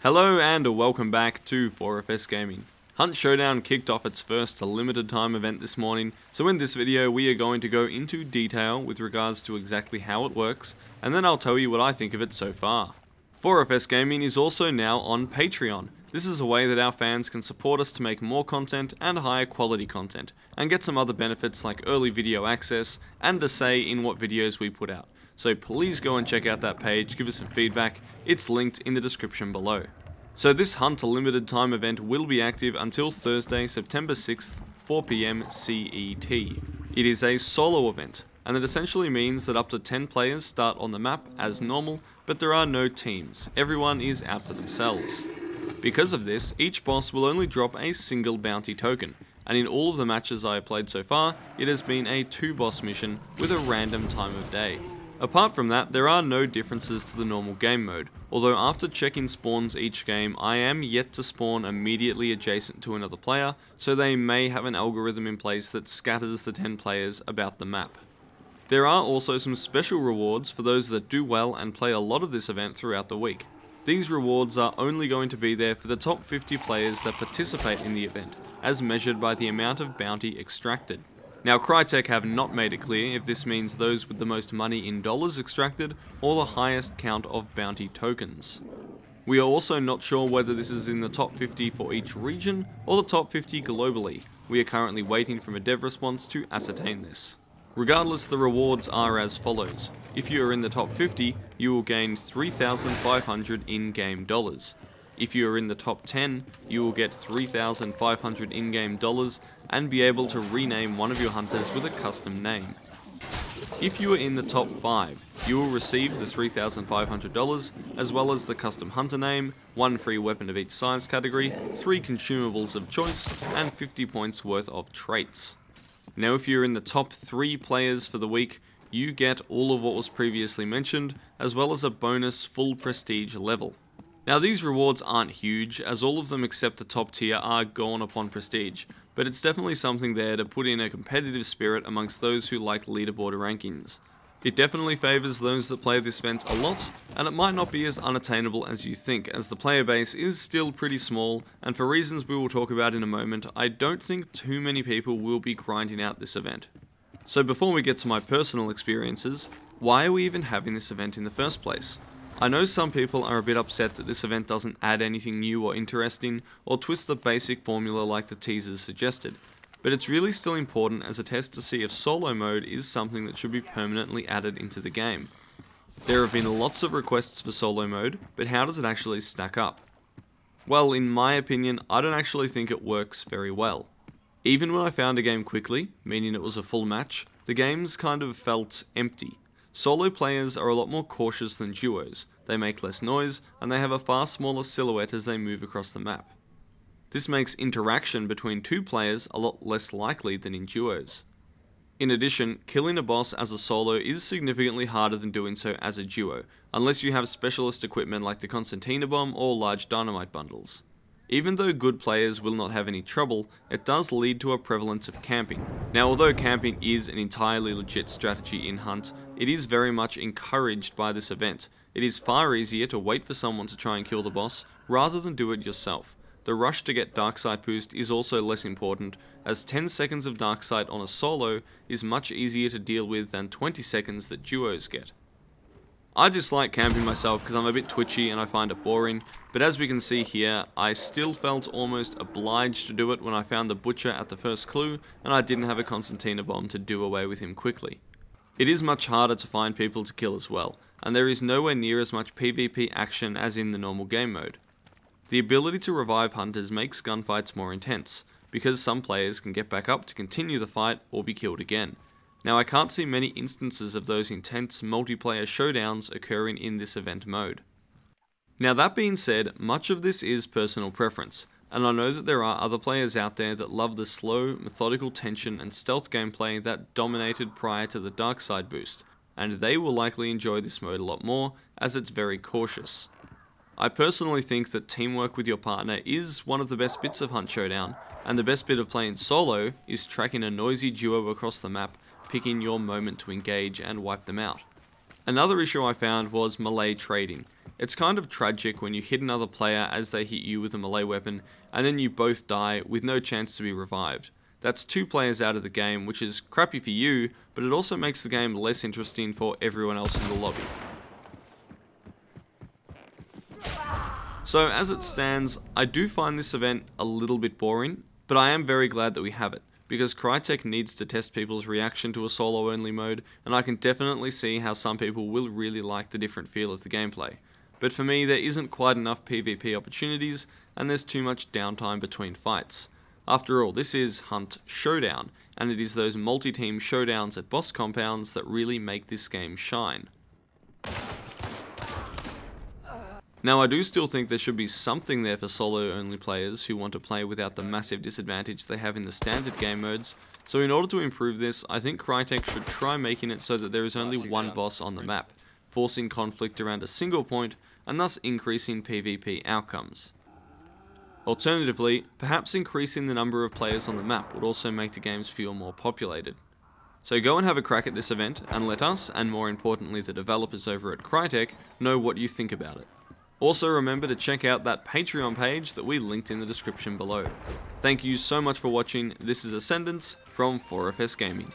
Hello and welcome back to 4FS Gaming. Hunt Showdown kicked off its first limited time event this morning, so in this video we are going to go into detail with regards to exactly how it works, and then I'll tell you what I think of it so far. 4FS Gaming is also now on Patreon. This is a way that our fans can support us to make more content and higher quality content, and get some other benefits like early video access and a say in what videos we put out. So please go and check out that page, give us some feedback, it's linked in the description below. So this Hunt limited time event will be active until Thursday, September 6th, 4 PM CET. It is a solo event, and it essentially means that up to 10 players start on the map as normal, but there are no teams, everyone is out for themselves. Because of this, each boss will only drop a single bounty token, and in all of the matches I have played so far, it has been a 2-boss mission with a random time of day. Apart from that, there are no differences to the normal game mode, although after checking spawns each game, I am yet to spawn immediately adjacent to another player, so they may have an algorithm in place that scatters the 10 players about the map. There are also some special rewards for those that do well and play a lot of this event throughout the week. These rewards are only going to be there for the top 50 players that participate in the event, as measured by the amount of bounty extracted. Now Crytek have not made it clear if this means those with the most money in dollars extracted, or the highest count of bounty tokens. We are also not sure whether this is in the top 50 for each region, or the top 50 globally. We are currently waiting for a dev response to ascertain this. Regardless, the rewards are as follows. If you are in the top 50, you will gain 3,500 in-game dollars. If you are in the top 10, you will get 3,500 in-game dollars and be able to rename one of your hunters with a custom name. If you are in the top 5, you will receive the $3,500 as well as the custom hunter name, 1 free weapon of each size category, 3 consumables of choice, and 50 points worth of traits. Now if you're in the top 3 players for the week, you get all of what was previously mentioned, as well as a bonus full prestige level. Now these rewards aren't huge, as all of them except the top tier are gone upon prestige, but it's definitely something there to put in a competitive spirit amongst those who like leaderboard rankings. It definitely favours those that play this event a lot, and it might not be as unattainable as you think, as the player base is still pretty small, and for reasons we will talk about in a moment, I don't think too many people will be grinding out this event. So before we get to my personal experiences, why are we even having this event in the first place? I know some people are a bit upset that this event doesn't add anything new or interesting, or twist the basic formula like the teasers suggested, but it's really still important as a test to see if solo mode is something that should be permanently added into the game. There have been lots of requests for solo mode, but how does it actually stack up? Well, in my opinion, I don't actually think it works very well. Even when I found a game quickly, meaning it was a full match, the games kind of felt empty. Solo players are a lot more cautious than duos, they make less noise, and they have a far smaller silhouette as they move across the map. This makes interaction between 2 players a lot less likely than in duos. In addition, killing a boss as a solo is significantly harder than doing so as a duo, unless you have specialist equipment like the Concertina bomb or large dynamite bundles. Even though good players will not have any trouble, it does lead to a prevalence of camping. Now although camping is an entirely legit strategy in Hunt, it is very much encouraged by this event. It is far easier to wait for someone to try and kill the boss, rather than do it yourself. The rush to get Darksight boost is also less important, as 10 seconds of Darksight on a solo is much easier to deal with than 20 seconds that duos get. I dislike camping myself because I'm a bit twitchy and I find it boring, but as we can see here, I still felt almost obliged to do it when I found the butcher at the first clue and I didn't have a Concertina bomb to do away with him quickly. It is much harder to find people to kill as well, and there is nowhere near as much PvP action as in the normal game mode. The ability to revive hunters makes gunfights more intense, because some players can get back up to continue the fight or be killed again. Now I can't see many instances of those intense multiplayer showdowns occurring in this event mode. Now that being said, much of this is personal preference, and I know that there are other players out there that love the slow, methodical tension and stealth gameplay that dominated prior to the Darksight boost, and they will likely enjoy this mode a lot more, as it's very cautious. I personally think that teamwork with your partner is one of the best bits of Hunt Showdown, and the best bit of playing solo is tracking a noisy duo across the map, picking your moment to engage and wipe them out. Another issue I found was melee trading. It's kind of tragic when you hit another player as they hit you with a melee weapon, and then you both die with no chance to be revived. That's 2 players out of the game, which is crappy for you, but it also makes the game less interesting for everyone else in the lobby. So as it stands, I do find this event a little bit boring, but I am very glad that we have it, because Crytek needs to test people's reaction to a solo only mode, and I can definitely see how some people will really like the different feel of the gameplay. But for me, there isn't quite enough PvP opportunities, and there's too much downtime between fights. After all, this is Hunt Showdown, and it is those multi-team showdowns at boss compounds that really make this game shine. Now, I do still think there should be something there for solo-only players who want to play without the massive disadvantage they have in the standard game modes, so in order to improve this, I think Crytek should try making it so that there is only one boss on the map, forcing conflict around a single point, and thus increasing PvP outcomes. Alternatively, perhaps increasing the number of players on the map would also make the games feel more populated. So go and have a crack at this event, and let us, and more importantly the developers over at Crytek, know what you think about it. Also remember to check out that Patreon page that we linked in the description below. Thank you so much for watching. This is Ascendance from 4FS Gaming.